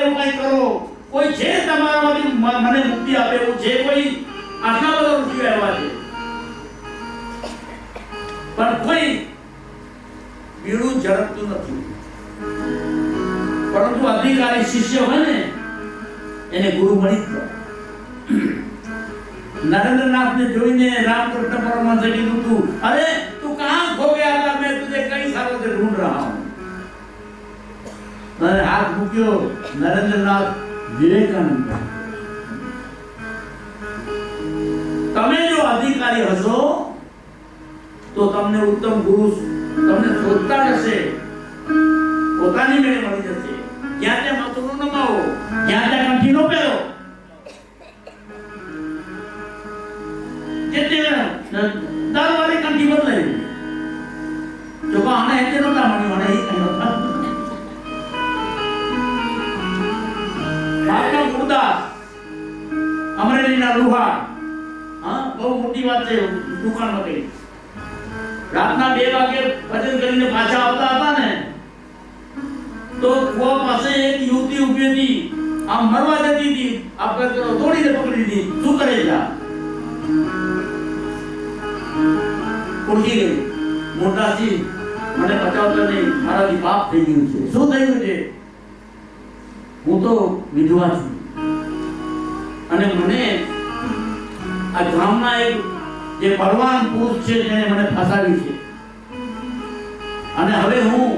એવું કંઈ કરો, કોઈ છે તમારામાંથી મને મુક્તિ આપે એવું છે? કોઈ આટલા બધા ઋષિઓ આવ્યા છે પણ કોઈ બીડું ઝડપતું નથી. પરંતુ અધિકારી શિષ્ય હોય ને એને ગુરુ મળી જ જાય. नरेंद्रनाथ ने જોઈને रामकृष्ण परमहंस ने कहा तू अरे तू कहां खो गया था, मैं तुझे कई सालों से ढूंढ रहा हूं. मैंने हाथ मुक्यो नरेंद्रनाथ विवेकानंद. તમે જો અધિકારી હશો તો તમને ઉત્તમ ગુરુ તમને શોધતા રહેશે, પોતાની મેળે મળી જશે. જ્યાં ત્યાં માથું ન નમાવો, જ્યાં ત્યાં કંઠી ન પહેરો. દારૂવાળી કંઠી બદલાઈ જો આને એટલે નતા મળ્યું અને એ કઈ નતા. માતા ગુરદાસ અમરેલીના લુહાર, હા બહુ મોટી વાત છે. દુકાનમાં ગઈ રાતના 2 વાગે ભજન કરીને પાછા આવતા હતા ને તો કુવા પાસે એક યુવતી ઊભી હતી, આમ મરવા જતી હતી. આપણે દોડીને પકડી દીધી. શું કરે છે? ઉઠી ગઈ. મોટાજી મને બચાવતા નહીં, મારાથી પાપ થઈ ગયું છે. શું થયું છે? હું તો વિધવા છું અને મને આ ગામના એક જે બળવાન પુરુષ છે જેને મને ફસાવી છે અને હવે હું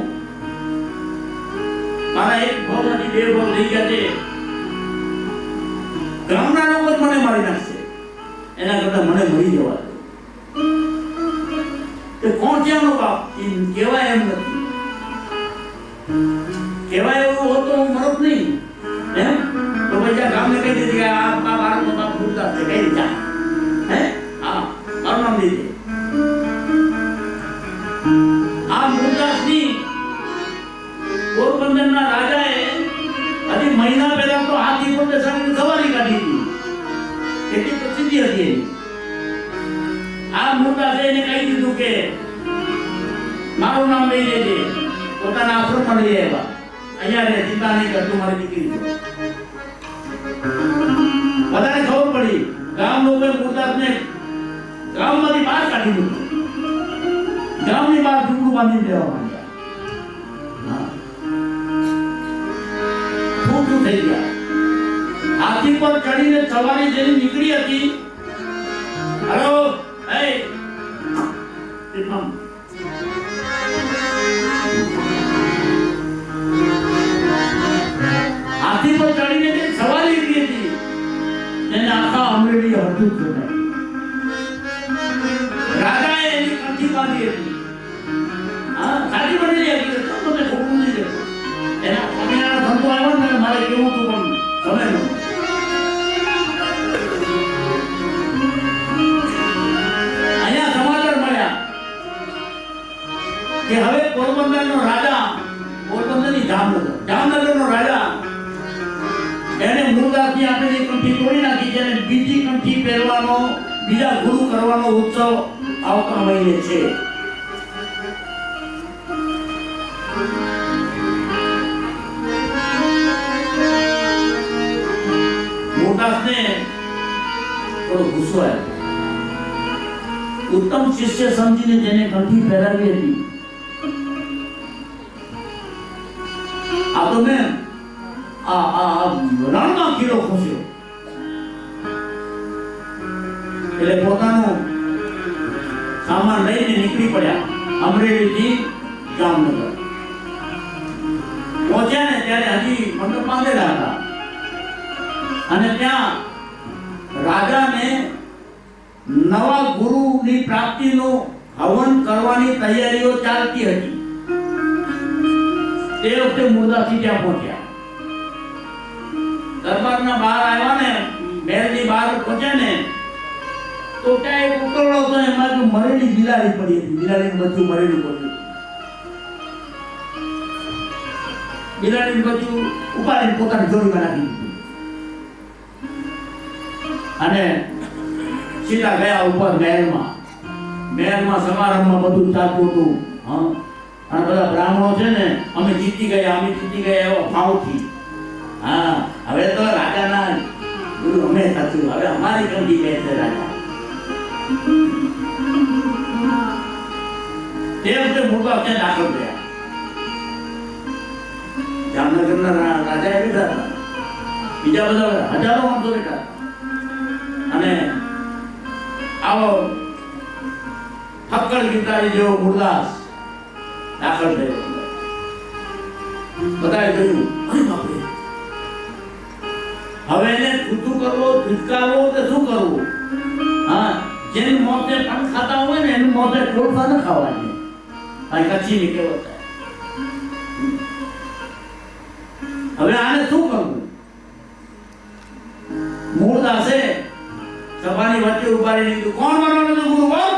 મારા એક ભાવમાંથી 2 ભાવ થઈ ગયા છે. ગામના લોકો જ મને મારી નાખશે, એના કરતા મને મરી જવા દે. તો કોણ છે આનો બાપ? કહેવાય એમ નથી. કહેવાય એવું હોત તો હું મરત નહીં. એમ તો પછી ગામને કહી દીધી કે આ બાળકનો બાપ ગુરદાસ છે, કઈ રીતે? હે હા મારું નામ દઈ દે. આ ગુરદાસની પોરબંદરના રાજાએ હજી મહિના પહેલા તો હાથી પર બેસાડીને સવારી કાઢી હતી. એટલી પ્રસિદ્ધિ હતી એની. આ મુરદાસે એને કહી દીધું કે મારું નામ લઈ લેજે, પોતાના આશ્રમમાં લઈ આવ્યા. અહીંયા રે, ચિંતા નહીં કરતું, મારી દીકરી છે. બધાને ખબર પડી. ગામ લોકોએ મુરદાસને ગામમાંથી બહાર કાઢી દીધું. ગામની બહાર ઝૂંપડું બાંધી દેવા માંડ્યા. શું થઈ ગયા? હાથી પર ચડીને સવારી જેની નીકળી હતી. હેલો હાથી પર ચડીને જે સવારી નીકળી હતી એને આખા અમરેલી હરતું જ રાજાએ એની કંઠી બાંધી હતી. હા સાચી બની હતી. તમને ખોટું નહીં દેતો. એના સ્વામિનારાયણ સંતો આવ્યા ને મારે કેવું હતું પણ તમે નહોતું. કે હવે પોરબંદરનો રાજા, પોરબંદરની જામનગરનો રાજા એને મુરદાસની આપેલી કંઠી તોડી નાખી છે અને બીજી કંઠી પહેરવાનો, બીજા ગુરુ કરવાનો ઉત્સવ આવતા મહિને છે. મુરદાસને થોડો ગુસ્સો આવ્યો. ઉત્તમ શિષ્ય સમજીને જેને કંઠી પહેરાવી હતી આ તો મેં રણમાં કીડો ખોસ્યો. એટલે પોતાનો સામાન લઈને નીકળી પડ્યા અમરેલીથી જામનગર. પહોંચ્યા ને ત્યારે હજી મંડપ બાંધેલા હતા અને ત્યાં રાજાને નવા ગુરુની પ્રાપ્તિનું હવન કરવાની તૈયારીઓ ચાલતી હતી. તે વખતે મુરદાસજી ત્યાં પહોંચ્યા. દરબારના બહાર આવ્યા ને, મહેલની બહાર પહોંચ્યા ને તો ત્યાં એક ઉકરડો હતો, એમાં તો મરેલી બિલાડી પડી હતી. બિલાડીનું બચ્ચું મરેલું પડ્યું. બિલાડીનું બચ્ચું ઉપાડીને પોતાની જોડીમાં નાખી દીધું અને સીધા ગયા ઉપર મહેલમાં. મહેલમાં સમારંભમાં બધું ચાલતું હતું. અને બધા બ્રાહ્મણો છે ને અમે જીતી ગયા એવો ભાવથી હા, હવે તો રાજાના ગુરુ અમે સાચું, હવે અમારી કંઠી કહે છે રાજા. તે વખતે મોટા ત્યાં દાખલ થયા. જામનગરના રાજા એ બેઠા હતા, બીજા બધા હજારો માણસો બેઠા હતા. અને આવો ફક્કડ ગીતાજી જેવો મુરદાસ દાખલ થયો. બધાએ કહ્યું, અરે બાપરે, હવે એને છૂટું કરવો, ધુતકારવો કે શું કરવું? હા, જેનું મોતે પણ ખાતા હોય ને એનું મોતે ટોળફા ન ખાવાની. આ કચ્છી ની કહેવત. હવે આને શું કરવું? મૂળદાસે સભાની વચ્ચે ઉભા રહીને કીધું, કોણ બનવાનું છે ગુરુ બોલ?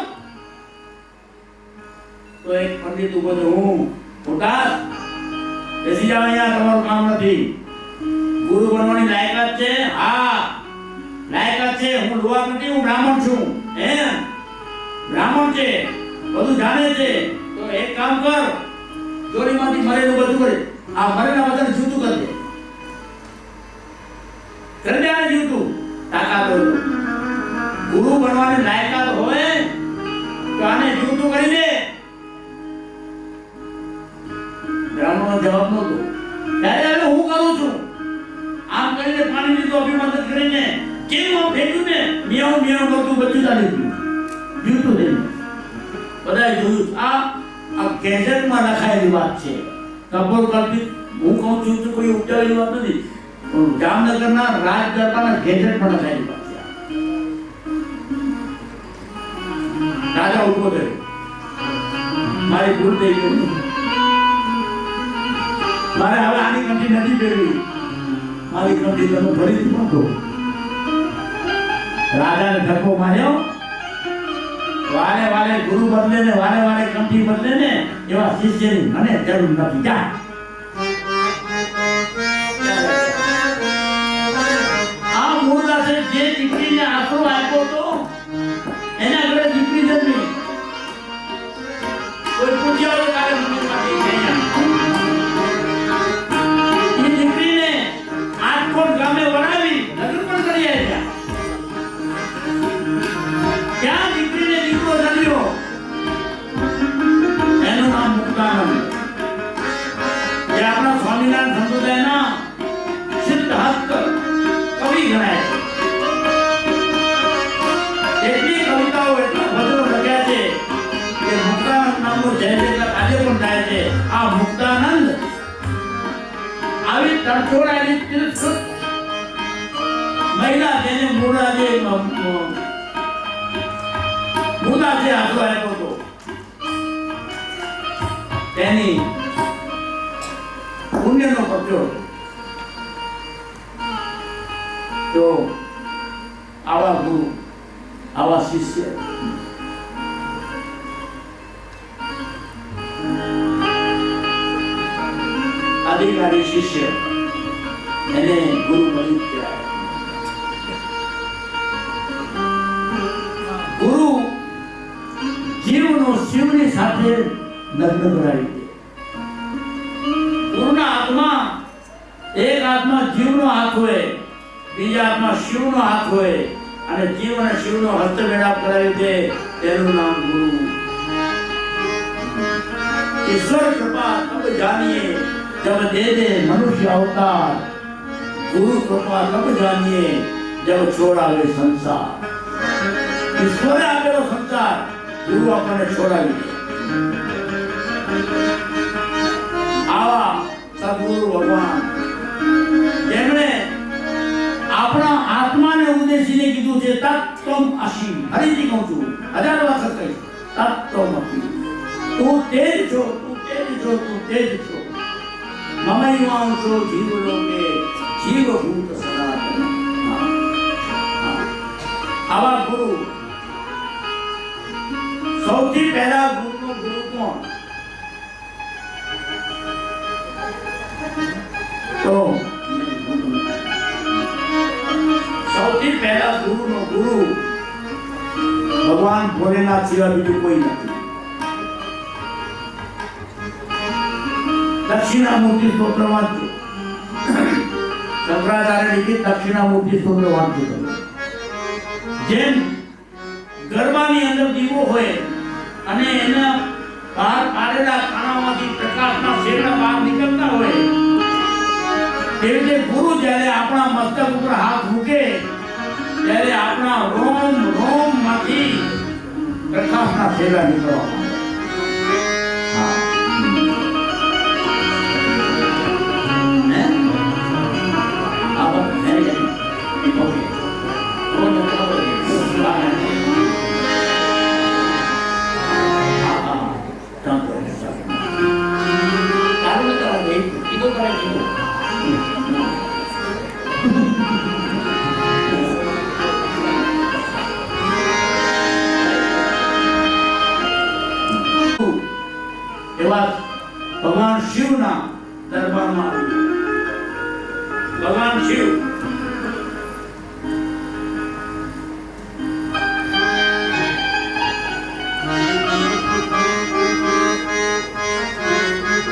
તો એક પંડિત ઉભો છે, હું મૂળદાસ. બેસી જાવ, અહીંયા તમારું કામ નથી. ગુરુ બનવાની લાયકાત છે? હા, લાયકાત છે. હું લોહાર નથી, હું બ્રાહ્મણ છું. એમ બ્રાહ્મણ છે, બધું જાણે છે. તો એક કામ કર, ચોરીમાંથી મરેલું બધું કરે, આ મરેલા બધાને જૂતું કરી દે. કરી દે આને જૂતું. તાકાત હોય તો. ગુરુ બનવાની લાયકાત હોય તો આને જૂતું કરી દે. બ્રાહ્મણનો જવાબ નહોતો. ત્યારે હવે હું કરું છું, આમ કરીને પાણી લીધું, અભિમંત્રિત કરીને કેમ ફેંક્યું ને, મિયાઉ મિયાઉ કરતું બચ્ચું ચાલી ગયું, જીવતું થયું. બધાએ જોયું. આ ગેઝેટમાં લખાયેલી વાત છે. કપોળ કલ્પિત હું કહું છું તો કોઈ ઉપજાવેલી વાત નથી. જામનગરના રાજદરબારના ગેઝેટમાં લખાયેલી વાત છે. રાજા ઉભો થયો, મારી ભૂલ થઈ ગઈ, મારે હવે આની કંઠી નથી પહેરવી, મારી કંઠી તમે ફરીથી બાંધો. રાજાને ધક્કો માર્યો. વારે વારે ગુરુ બદલે ને વારે વારે કંઠી બદલે ને એવા શિષ્યની મને જરૂર નથી. જા. આ મૂળદાસે જે દીકરીને આશરો આપ્યો હતો એના ઘરે દીકરી જન્મી. કોઈ પૂછ્યા હોય કાલે મંદિરમાંથી એ દીકરીને આટકોટ ગામે વળાવી લગ્ન પણ કરી આવ્યા. ત્યાં દીકરીને દીકરો જન્મ્યો, એનું નામ મુક્તાનંદ. જે આપણા સ્વામિનારાયણ સંપ્રદાયના સિદ્ધહસ્ત કવિ ગણાય છે. એટલી કવિતાઓ, એટલા ભજનો લખ્યા છે કે મુક્તાનંદ નામનો જય જયકાર આજે પણ થાય છે. આ મુક્તાનંદ આવી તરછોડાયેલી તિરસ્કૃત મહિલા જેને મૂળાજે આશરો આપ્યો હતો, તેની પુણ્યનો પત્યો. તો આવા ગુરુ, આવા શિષ્ય અધિકારી શિષ્ય એને ગુરુ બની ગયા. ગુરુ જીવનો શિવની સાથે લગ્ન કરાવી દે. ગુરુના હાથમાં એક હાથમાં જીવનો હાથ હોય, બીજા હાથમાં શિવનો હાથ હોય, અને જીવ અને શિવનો હસ્તમેળાપ કરાવી દે, તેનું નામ ગુરુ. ईश्वर कृपा तब जानिए जब दे दे मनुष्य अवतार, गुरु कृपा तब जानिए जब छोड़ावे संसार. ईश्वरे આપેલો સંસાર ગુરુ આપણને છોડાવી દે. આવા સદગુરુ ભગવાન જેમણે આપણા આત્માને ઉદ્દેશીને કીધું છે તત્વમ અસી. ફરીથી કહું છું, 1000 વખત કહીશ, તત્વમ અસી. તું તેજ છો, તું તેજ છો, તું તેજ છો. મમૈવાંશો જીવલોકે જીવભૂત સનાતન. આવા ગુરુ, સૌથી પહેલા ગુરુનો ગુરુ કોણ? તો સૌથી પહેલા ગુરુનો ગુરુ ભગવાન ભોલેનાથ સિવાય બીજું કોઈ નથી. દક્ષિણામૂર્તિ સ્તોત્ર વાંચો. શંકરાચાર્ય લીધી દક્ષિણામૂર્તિ સ્તોત્ર વાંચું છું. જેમ ગરબાની અંદર દીવો હોય અને એના બહાર પાડેલા કાણામાંથી પ્રકાશના શેડા બહાર નીકળતા હોય, તેવી રીતે ગુરુ જ્યારે આપણા મસ્તક ઉપર હાથ મૂકે ત્યારે આપણા રોમ રોમ માંથી પ્રકાશના શેડા નીકળવા માંડે. એવા ભગવાન શિવના દરબારમાં ભગવાન શિવ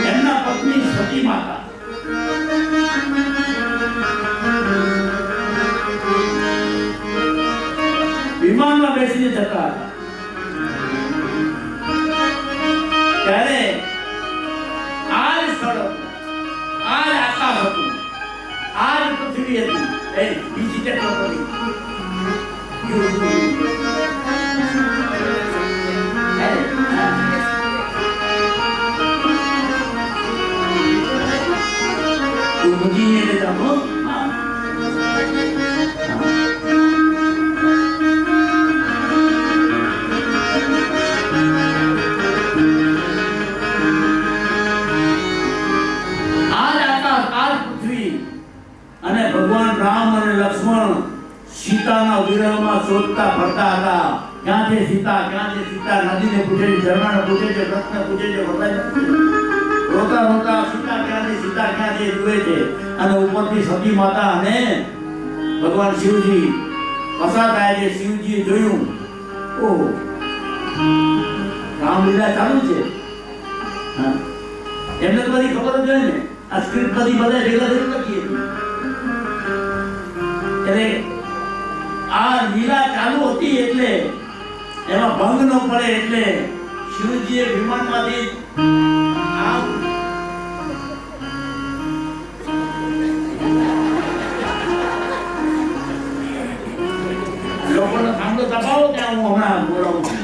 એમના પત્ની સતી માતા વિમાનમાં બેસીને જતા હતા. ત્યારે આ સ્થળ, આ આકાશ હતું, આ પૃથ્વી હતી, એ બીજી ટેકનોલોજી બુદ્ધિને લેતા હો. અને ભગવાન રામ અને લક્ષ્મણ સીતાના વિરહમાં શોધતા ફરતા હતા. ક્યાં છે સીતા, ક્યાં છે સીતા? નદીને પૂછે છે, ઝરણાને પૂછે છે, વૃક્ષને પૂછે છે, રોતા રોતા સીતા ક્યાં છે, સીતા ક્યાં છે જુએ છે. અને ઉપરથી સતી માતા અને ભગવાન શિવજી પસાર થાય છે. શિવજીએ જોયું, ઓહ, રામલીલા ચાલુ છે. એમને તો બધી ખબર જ હોય ને, આ સ્ક્રિપ્ટ બધી બધા ભેગા થઈને લખીએ. એટલે આ લીલા ચાલુ હતી એટલે એમાં ભંગ ન પડે એટલે શિવજીએ વિમાનમાંથી આ લોકોને સાંભળો દબાવો ત્યાં હું હમણાં બોલાવું છું.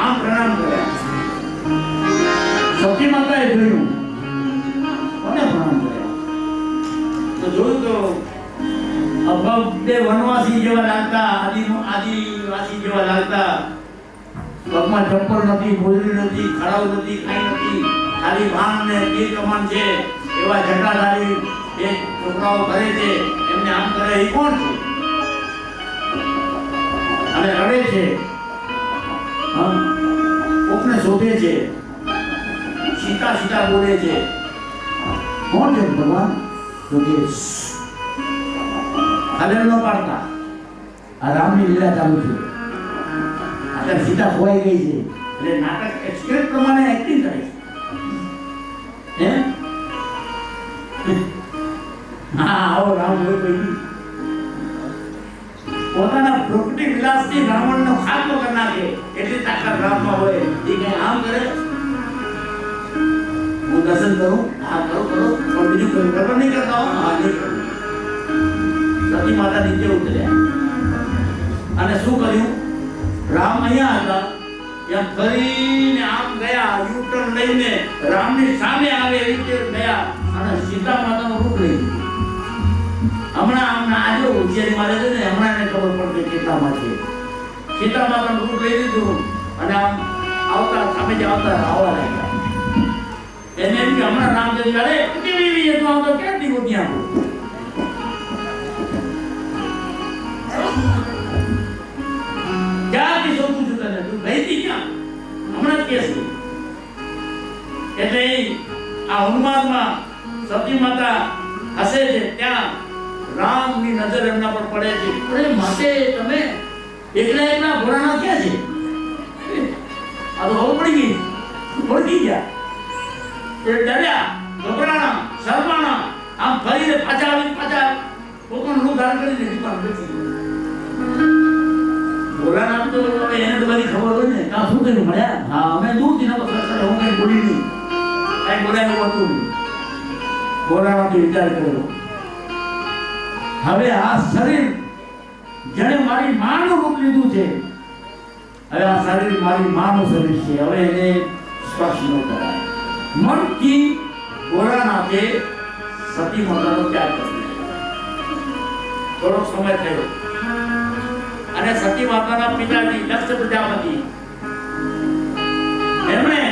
આમ પ્રણામ કર્યા. સતી માતાએ જોયું, કોને પ્રણામ કર્યા? તો જોયું તો બે વનવાસી જેવા લાગતા, આદિવાસી જેવા લાગતા. પગમાં ચપ્પલ નથી, મોજડી નથી, ખડાવ નથી, કાંઈ નથી, ખાલી ભાન ને તીર કમાન છે. એવા જટાધારી બે છોકરાઓ કરે છે, એમને આમ કરે. એ કોણ છે? અને રડે છે, કોકને શોધે છે, સીતા સીતા બોલે છે. કોણ છે ભગવાન? તો કે હાલેલ ન પાડતા. આ રામની લીલા ચાલુ છે. અત્યારે સીતા ખોવાઈ ગઈ છે એટલે નાટક સ્ક્રિપ્ટ પ્રમાણે એક્ટિંગ કરે છે. હા, આવો રામ હોય કોઈ પોતાના પ્રકૃતિ વિલાસથી રાવણનો ખાત્મો કરી નાખે એટલી તાકાત રામમાં હોય. એ કઈ આમ કરે, હું દર્શન કરું, હા કરો કરો, પણ બીજું કઈ ખબર નહીં કરતા હો. હા, નહીં કરું. સતી માતા નીચે ઉતર્યા અને શું કર્યું? રામ અહીંયા હતા, ત્યાં ફરીને આમ ગયા, યુટર્ન લઈને રામની સામે આવે એ રીતે ગયા અને સીતા માતાનું રૂપ લઈ લીધું. હમણાં આજે ઉજ્જૈન મારે છે ને, હમણાં એને ખબર પડશે કેટલામાં છે. સીતા માતાનું રૂપ લઈ લીધું અને આમ આવતા સામે જ આવતા આવવા લાગ્યા. એને એમ કે હમણાં રામ જઈ અરે કેવી એ તો આવતો ક્યાંથી ગોતી આપું. ક્યાંથી શોધું છું તને? તું ગઈ હતી ક્યાં? હમણાં જ કેસ. એટલે આ હનુમાનમાં સતી માતા હસે છે, ત્યાં રામની નજર એમના પર પડે છે. અરે માતે તમે એકલા એકલા ઘોડાના ક્યાં છે? એ ડર્યા, ગભરાણા, શરમાણા, આમ ફરીને પાછા પોતાનું રૂપ ધારણ કરીને દીપાને બેસી ગયા. ભોળાનાથ તો હવે એને તો બધી ખબર હોય ને, કાં શું કર્યું મળ્યા? હા, અમે દૂરથી નમસ્કાર કરે, હું કઈ બોલી નહીં, કઈ બોલાયું હતું નહીં. ભોળાનાથે વિચાર કર્યો, હવે આ શરીર જેણે મારી માનું રૂપ લીધું છે, હવે આ શરીર મારી માનું શરીર છે, હવે એને સ્પર્શ ન કરાય. મનથી ભોળાનાથે સતી માતાનો ત્યાગ કર્યો. થોડો સમય થયો અને સતી માતાના પિતાજી દક્ષ પ્રજાપતિ એમણે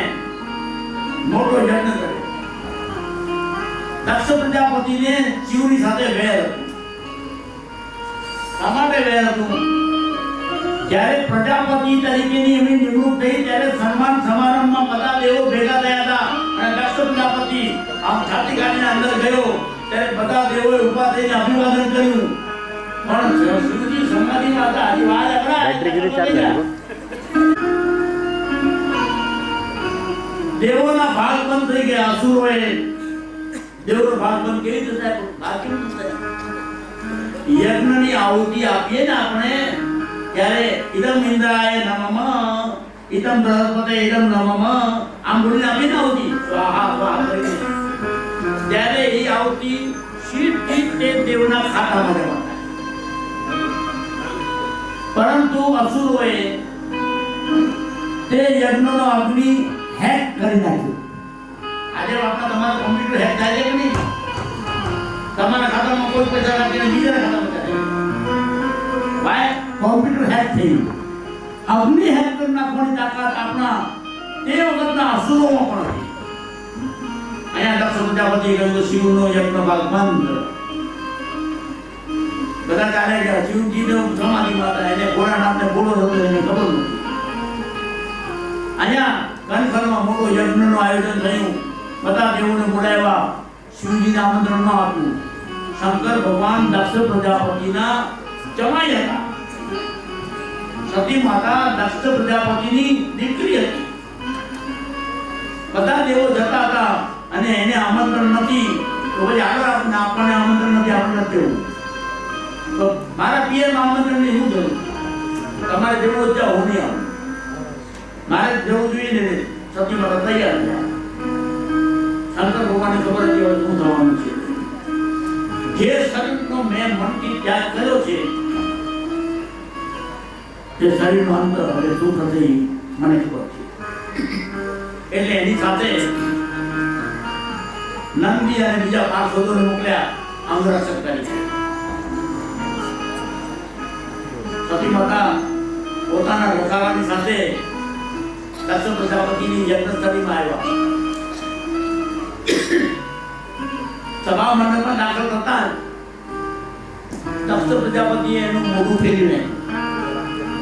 મોટો યજ્ઞ કર્યો. દક્ષ પ્રજાપતિને શિવની સાથે વેર હતું. શા માટે વેર હતું? જ્યારે પ્રજાપતિ તરીકેની એમની નિમણૂક થઈ ત્યારે સન્માન સમારંભમાં બધા દેવો ભેગા થયા હતા અને દક્ષ પ્રજાપતિ આમ છાતી કાઢીને અંદર ગયો ત્યારે બધા દેવોએ ઊભા થઈને અભિવાદન કર્યું. પણ શિવજી સમાધિમાં હતા. હજી વાર દેવોના ભાગ બંધ થઈ ગયા. અસુરોએ દેવોનો ભાગ બંધ કેવી રીતે થાય? ભાગ કેવી રીતે થાય? યજ્ઞની આહુતિ આપીએ ને આપણે ત્યારે ઇદમ ઇન્દ્રાય નમઃ ઇદમ બૃહસ્પતે ઇદમ નમઃ આમ બોલીને આપીને આહુતિ સ્વાહા સ્વાહા કરીને ત્યારે એ આહુતિ સીધી તે દેવના ખાતામાં જમા થાય. પરંતુ અસુરોએ તે યજ્ઞનો અગ્નિ હેક કરી નાખ્યો. આજે આપણા તમારા કોમ્પ્યુટર હેક થાય છે કે નહીં? તમારા ખાતામાં કોઈ પૈસા નાખીને બીજાના ખાતામાં જાય. ભાઈ કોમ્પ્યુટર હેક થયું. અગ્નિ હેક કરી નાખવાની તાકાત આપણા તે વખતના અસુરોમાં પણ હતી. અહીંયા દક્ષ પ્રજાપતિ કહ્યું તો શિવનો યજ્ઞ ભાગ બંધ. બધા ચાલે ગયા. શિવજીનો સમાધિમાં હતા, એને ભોળાનાથને બોલો હતો એને ખબર નથી. અહીંયા કનખરમાં મોટો યજ્ઞનું આયોજન થયું. બધા દેવોને બોલાવ્યા. શિવજીને આમંત્રણ ન આપ્યું. શંકર ભગવાન દક્ષ પ્રજાપતિના જમાઈ હતા. સતી માતા દક્ષ પ્રજાપતિની દીકરી હતી. બધા દેવો જતા હતા અને એને આમંત્રણ નથી. તો પછી આગળ આપણને આમંત્રણ નથી, આપણે નથી જવું. તો મારા પિયરમાં આમંત્રણની શું જરૂર? તમારે જવું જાઓ, હું નહીં આવું. મારે જવું જોઈએ ને. સતી માતા તૈયાર થયા. શંકર ભગવાનને ખબર હતી હવે શું થવાનું છે. જે શરીરનો મેં મનથી ત્યાગ કર્યો છે તે શરીરનો અંતર હવે શું થશે મને ખબર છે. એટલે એની સાથે નંદી અને બીજા પાર્ષદોને મોકલ્યા અંગરક્ષક તરીકે. સતી માતા પોતાના રખાવાની સાથે દક્ષ પ્રજાપતિની યજ્ઞસ્થળીમાં આવ્યા. સભા મંડપમાં દાખલ થતા દક્ષ પ્રજાપતિએ એનું મોઢું ફેરવીને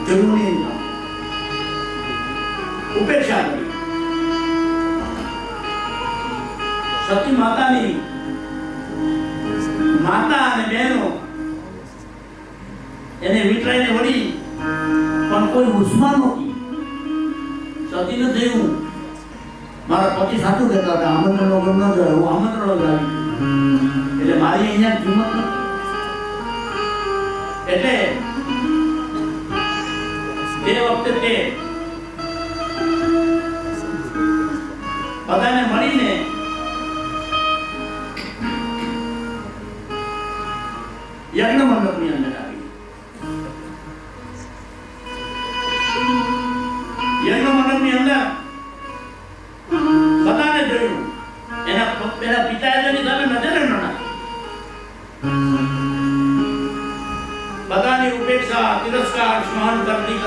જરૂર નહીં ઉપેક્ષા કરી. સતી માતાની માતા અને બહેનો એને વિટરાઈને વળી પણ કોઈ ઉષ્મા નહોતી. સતીને થયું મારા પતિ સાચું કહેતા હતા, આમંત્રણ વગર ન જાય, હું આમંત્રણ વગર આવી એટલે મારી અહીંયા કિંમત નથી. એટલે તે વખતે તે બધાને મળીને યજ્ઞ મંડપની અંદર આવી. યજ્ઞ મંડપની અંદર બધાને જોયું. એના પિતાએ તેની સામે નજર ન નાખી. બધાની ઉપેક્ષા તિરસ્કાર સહન કરતી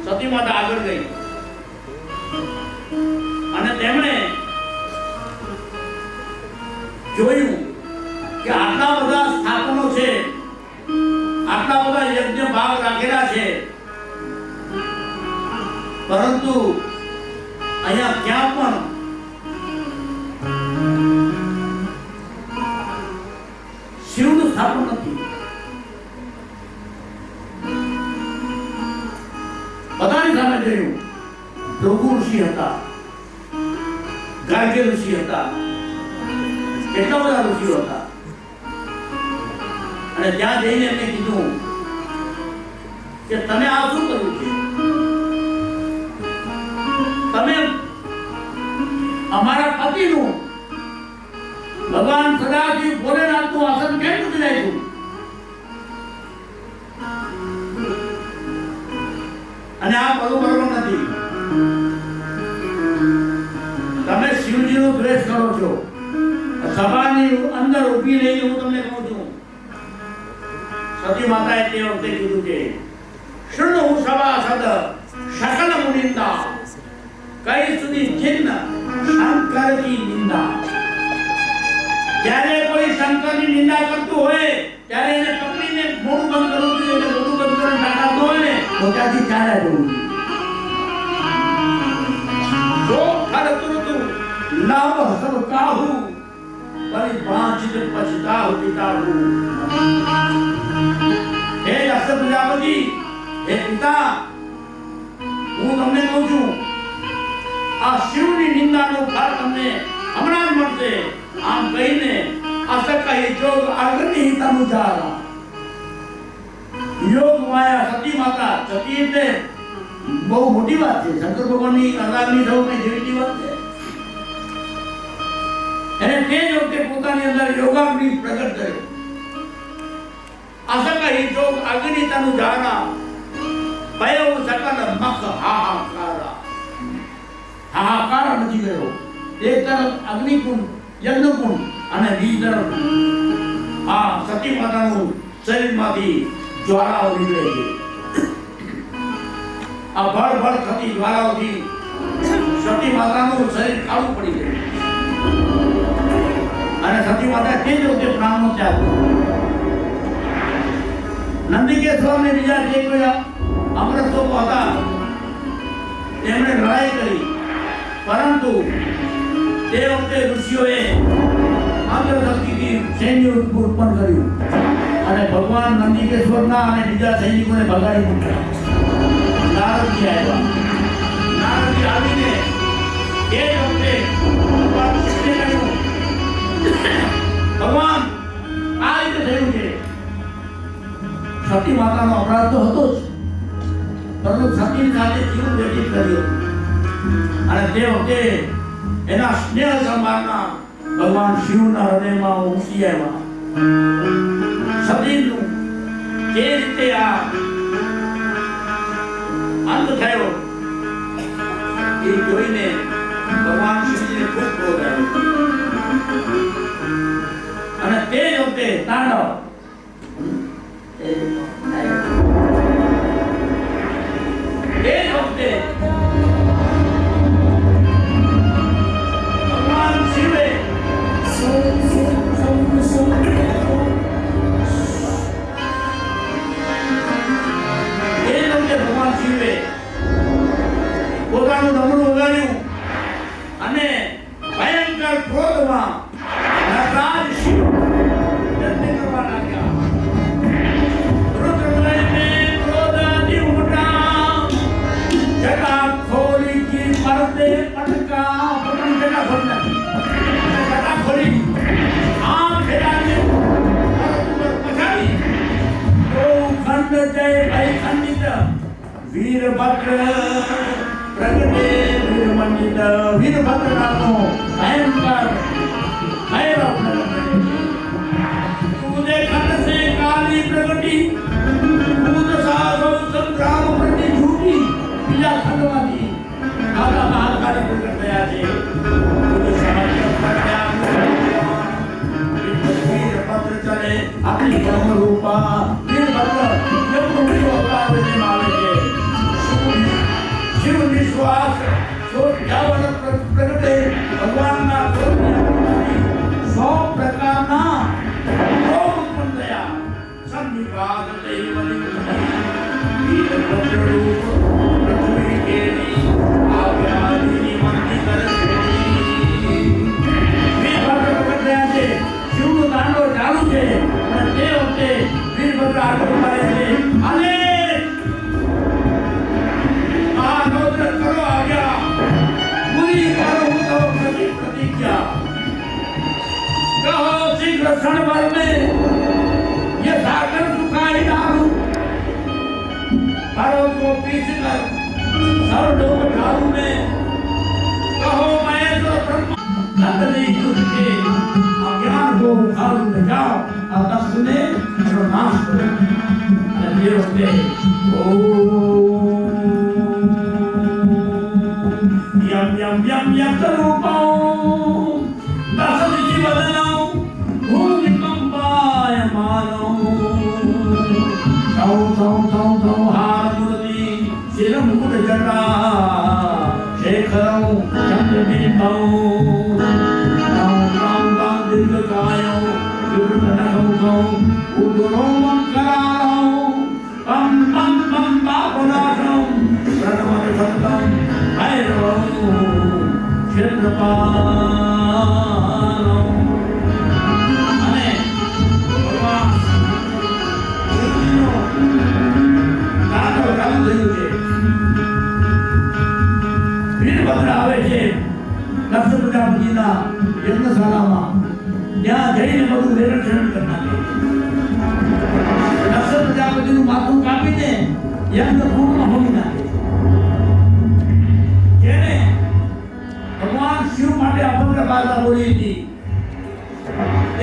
સતી માતા આગળ ગઈ અને તેમણે જોયું કે આટલા બધા સ્થાપનો છે, આટલા બધા યજ્ઞ ભાગ રાખેલા છે, પરંતુ અહીંયા ક્યાં પણ શિવનું સ્થાપન નથી. બધાની સામે જોયું ભૃગુ ઋષિ હતા, ગાર્ગ્ય ઋષિ હતા, કેટલા બધા ઋષિઓ હતા. અને ત્યાં જઈને એમને કીધું કે તમે આ શું કર્યું છે? તમે અમારા પતિનું ભગવાન સદાશિવ ભોલેનાથનું આસન કેમ નથી રાખ્યું? અને આ બરોબર નથી. તમે શિવજીનો દ્વેષ કરો છો. સભાની અંદર ઊભી રહીને હું તમને કહું છું, સતી માતાએ તે વખતે કીધું છે, શૃણુ સભાસદ સકલ મુનિંદા કઈ સુધી ચિન્ન શંકરની નિંદા. જ્યારે કોઈ શંકરની નિંદા કરતું હોય ત્યારે એને પકડીને મોઢું બંધ કરવું જોઈએ. મોઢું બંધ કરીને ટાટા હોય ને તો ત્યાંથી ચાલ્યા જવું જો ખર તુરતું લાભ સબ કાહુ બલિ પાંચિત પછતાહુ પિતાહુ. હે દક્ષ પ્રજાપતિ, હે પિતા, હું તમને કહું છું, આ શિવની નિંદાનું ફળ તમને હમણાં જ મળશે. આમ કહીને અસકહી જોગ અગ્નિ તનુજારા. યોગ માયા સતી માતા, સતી એટલે બહુ મોટી વાત છે. શંકર ભગવાનની અર્ધાગ્નિ થવું કઈ જેવી વાત છે. એને તે જ વખતે પોતાની અંદર યોગાગ્નિ પ્રગટ કર્યો. અસકહી જોગ અગ્નિ તનુજારા ભયો સકલ મખ હાહાકારા. હાહાકાર નથી ગયો. એક તરફ અગ્નિકુંડ, યજ્ઞકુંડ, અને બીજી તરફ આ સતી માતાનું શરીરમાંથી જ્વાળાઓ નીકળે છે. આ ભળ થતી જ્વાળાઓથી સતી માતાનું શરીર કાળું પડી ગયું. અને સતી માતા તે જ વખતે પ્રાણનો ત્યાગ કર્યો. નંદિકેશ્વર ને બીજા જે કોઈ અમૃતો હતા તેમણે લડાઈ કરી, પરંતુ તે વખતે ઋષિઓએ મંત્ર શક્તિથી સૈન્ય ઉત્પન્ન કર્યું અને ભગવાન નંદિકેશ્વરના અને બીજા સૈનિકોને ભગાડી મૂક્યા. નારદજી આવ્યા. નારદજી આવીને એ વખતે ભગવાન શિવને કહ્યું, ભગવાન આ રીતે થયું છે. સતી માતાનો અપરાધ તો હતો જ, પરંતુ સતી સાથે જીવન વ્યતીત કર્યો. અને તે વખતે એના સ્નેહ સંભાળના ભગવાન શિવના હૃદયમાં ઉમટી આવ્યા. સતીનું જે રીતે આ અંત થયો એ જોઈને ભગવાન શિવજીને ખૂબ ક્રોધ આવ્યો. અને તે જ વખતે તાંડવ તે જ વખતે ભગવાન શિવે પોતાનું ડમરું વગાડ્યું અને ભયંકર ક્રોધમાં નટરાજ શિવ નૃત્ય કરવા લાગ્યા. રુદ્રમય ક્રોધાથી ઉમટા જટા ખોલી કી પરદે પટકા. પોતાની જટા ખોલી જટા ખોલી આમ ફેરાને પછાડી તો ખંડ જય ભય ખંડિત વીરભદ્ર પ્રગટે વીરમંડિત. વીરભદ્ર નામનો ભયંકર ભૈરવ તુજે ખંડ સે કાલી પ્રગટી કૂદ સાધો સંગ્રામ પ્રતિ છૂટી. બીજા ખંડમાંથી આખા મહાકાળી પ્રગટ થયા છે. વીરભદ્ર ચલે આપણી ધર્મ રૂપા. વીરભદ્ર જેટલું વીરો અવતાર આવે છે. શિવ વિશ્વાસ પ્રગટે ભગવાનના 100 પ્રકારના રોગ ઉત્પન્ન થયા. સંવિભાગ વીરભદ્ર રૂપ પૃથ્વી કેરી આવ્યા મંદી કરે. વીરભદ્ર પ્રગટ થયા છે. શિવનું તાંડવ ચાલુ છે અને તે વખતે વીરભદ્ર આગળ મારે છે. અને કરો આવ્યા क्षण भर में ये सागर सुखाई डालूं, पर्वत को पीस कर सर डोब डालूं मैं, कहो मैं तो ब्रह्मा नंदनी युद्ध के अज्ञान को उखाड़ूं में जाओ और दक्ष ने नाश करो અને તે વખતે यम यम यम यम रूपं दशदिशि वदनं भूमिकम्पायमानं सौ सौ सौ सौ हारमूर्ति शिरमुकुटजटा शेखरं चन्द्रबिम्बं रां रां रां दीर्घकायं विवृतनखमुखं उदरोमं करालं पं पं पं पापनाशं प्रणमत सत्तं भैरवं क्षेत्रपालं અને ભગવાન શિવજીનો ગાનો ચાલુ થયું છે. વીરભદ્ર આવે છે દક્ષ પ્રજાપતિના યજ્ઞશાળામાં, ત્યાં જઈને બધું નિરીક્ષણ કરી નાખે. દક્ષ પ્રજાપતિનું માથું કાપીને યજ્ઞ કુંડમાં હોમી નાખે. જેને ભગવાન શિવ માટે અભદ્ર ભાષા બોલી હતી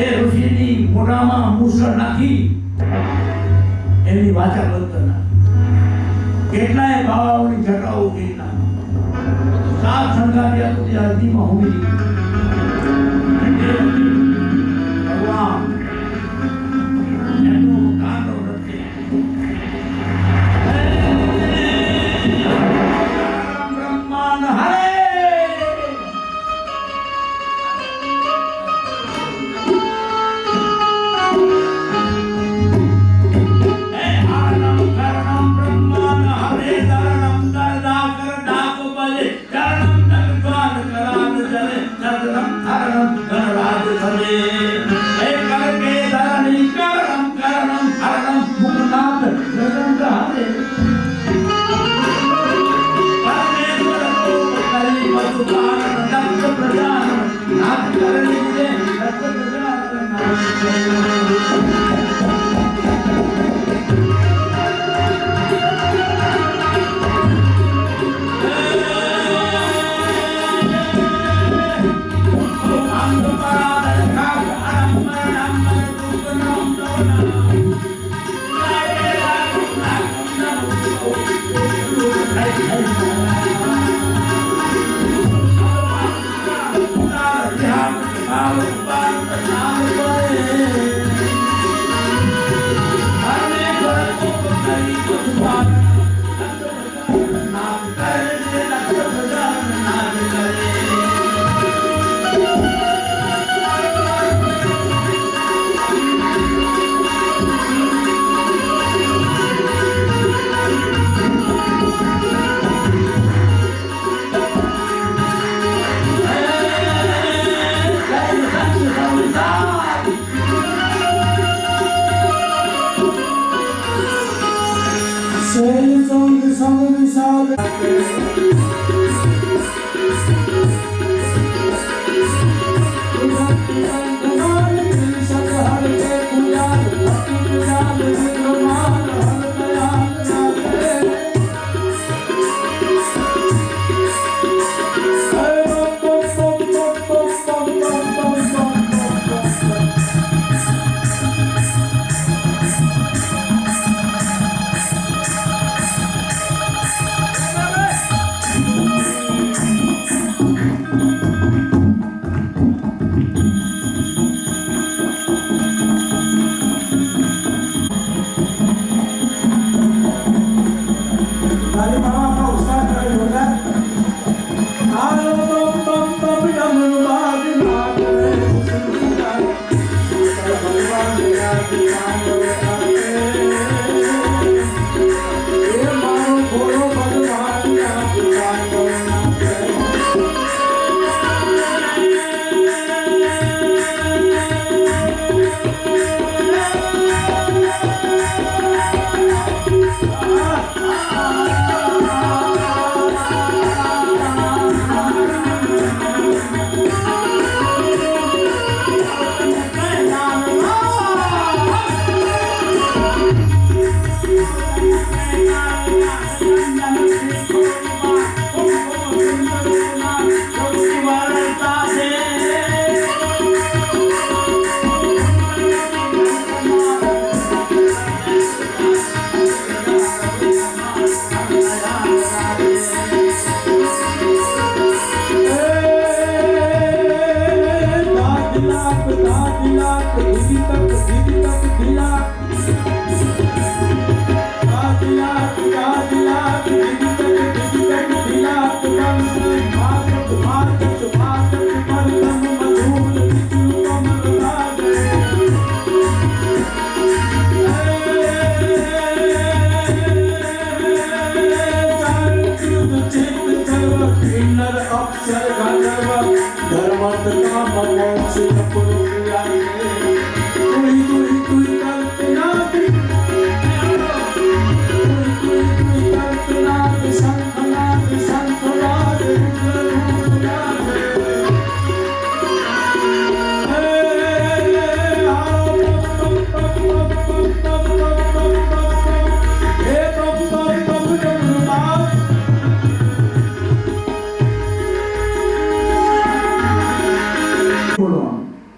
એ ઋષિની મોઢામાં મૂસળ નાખી એની વાચા બંધ કરી નાખી. કેટલાય બાવાઓની જટાઓ કરી નાખી. સાત શણગાર્યા તો તે હળદીમાં હોમી દીધી. ભગવાન એમનું કાંડો નથી. બ્રહ્માંડ હરે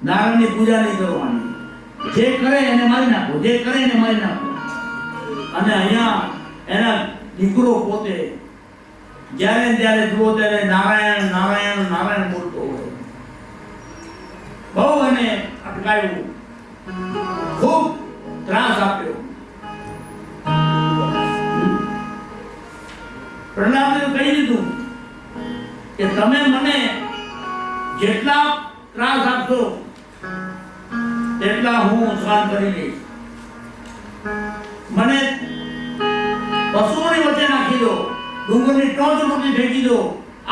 નારાયણની પૂજા નહીં કરવાની. જે કરે એને મારી નાખો, જે કરે એને મારી નાખો. અને અહીંયા એના દીકરો પોતે જ્યારે જ્યારે જુઓ ત્યારે નારાયણ નારાયણ નારાયણ બોલતો હોય. બહુ એને અટકાયું, ખૂબ ત્રાસ આપ્યો. પ્રહલાદે કહી દીધું કે તમે મને જેટલા ત્રાસ આપશો એટલા હું સહન કરી લઈશ. મને પશુઓની વચ્ચે નાખી દો, ડુંગરની ટોચ પરથી ફેંકી દો,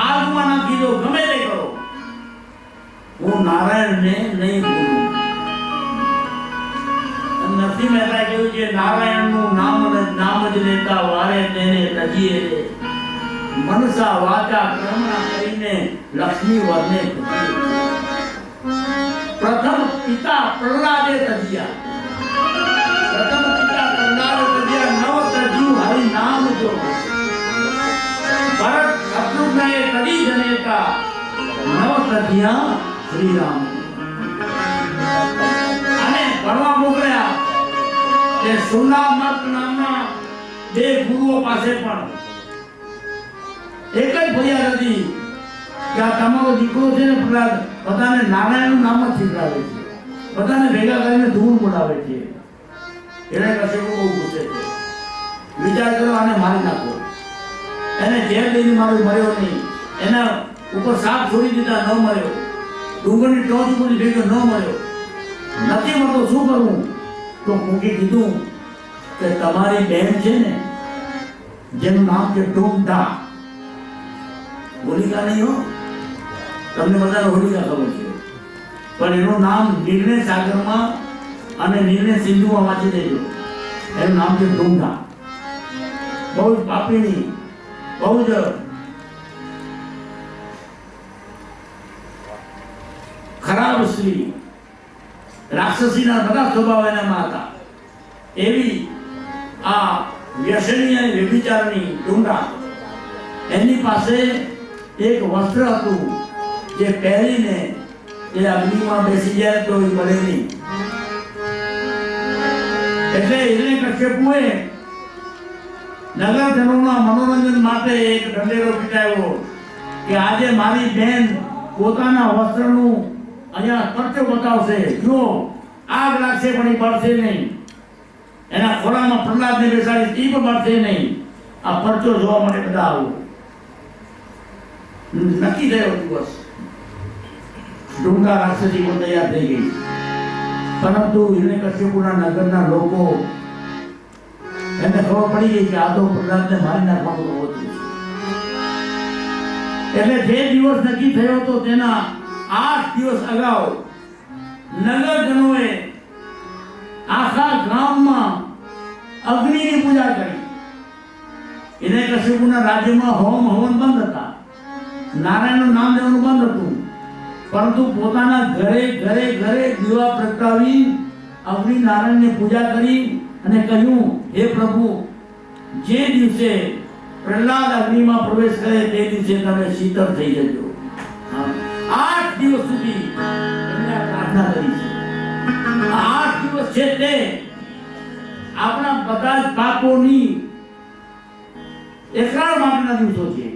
આગમાં નાખી દો, ગમે તે કરો, હું નારાયણને નહીં ભૂલું. નરસિંહ મહેતાએ કહ્યું છે, નારાયણનું નામ જ લેતા વારે તેને તજીએ રે, મનસા વાચા કર્મના કરીને લક્ષ્મી વરને પ્રથમ પિતા પ્રહલાદે તજ્યા. પ્રથમ પિતા પ્રહલાદે તજ્યા, નવ તજ્યું હરિ નામ જો. ભરત શત્રુઘ્નએ તજી જનેતા, નવ તજ્યા શ્રી રામ. અને ભણવા મોકલ્યા તે સુલામત નામના બે ગુરુઓ પાસે પણ એક જ ફરિયાદ હતી કે આ તમારો દીકરો છે ને પ્રહલાદ બધાને નારાયણનું નામ જ શીખવાડે છે, બધાને ભેગા કરીને ધૂળ બોલાવે છે. એને કશે બહુ ગુસ્સે છે. વિચાર કરો, આને મારી નાખો. એને જેલ લઈને મારો મર્યો નહીં, એના ઉપર સાપ છોડી દીધા, ન મર્યો. ડુંગરની ટોચ ઉપરથી ભેગો ન મર્યો. નથી મળતો, શું કરવું? તો મૂકી કીધું કે તમારી બહેન છે ને, જેનું નામ છે ટૂંકધા, હોલિકા નહીં હો, તમને બધાને હોલિકા ખબર છે, પણ એનું નામ નિર્ણય સાગરમાં અને નિર્ણય સિંધુમાં વાંચી દેજો. એનું નામ છે ડુંગા. બહુ જ પાપીની, બહુ જ ખરાબ સ્ત્રી, રાક્ષસીના બધા સ્વભાવ એનામાં હતા. એવી આ વ્યસની અને વ્યભિચારની ડુંગા, એની પાસે એક વસ્ત્ર હતું જે પહેરીને એ અગ્નિમાં બેસી જાય તો એ મળે નહીં. એટલે એને કશ્યપુએ નગરજનોના મનોરંજન માટે એક ઢંઢેરો પીટાવ્યો કે આજે મારી બહેન પોતાના વસ્ત્રનું અહીંયા પરચો બતાવશે, જો આગ લાગશે પણ એ બળશે નહીં. એના ખોળામાં પ્રહલાદને બેસાડી એ પણ બળશે નહીં. આ પરચો જોવા માટે બધા આવું. નક્કી થયો દિવસ. ડુંગા રાક્ષસી પણ તૈયાર થઈ ગઈ, પરંતુ હિરણ્યકશ્યપુના નગરના લોકો એને ખબર પડી ગઈ કે આ તો પ્રહલાદને મારી નાખવાનું હતું. એટલે જે દિવસ નક્કી થયો હતો તેના 8 દિવસ અગાઉ નગરજનોએ આખા ગામમાં અગ્નિની પૂજા કરી. હિરણ્યકશ્યપુના રાજ્યમાં હોમ હવન બંધ હતા, નારાયણનું નામ લેવાનું બંધ હતું, પરંતુ પોતાના ઘરે ઘરે ઘરે દીવા પ્રગટાવી અગ્નિ નારાયણની પૂજા કરી અને કહ્યું, હે પ્રભુ, જે દિવસે પ્રહલાદ અગ્નિમાં પ્રવેશ કરે તે દિવસે તમે શીતળ થઈ જજો. 8 દિવસ સુધી એમને પ્રાર્થના કરી છે. 8 દિવસ છે તે આપણા બધા જ પાપોની એકરાર માટેના દિવસો છે.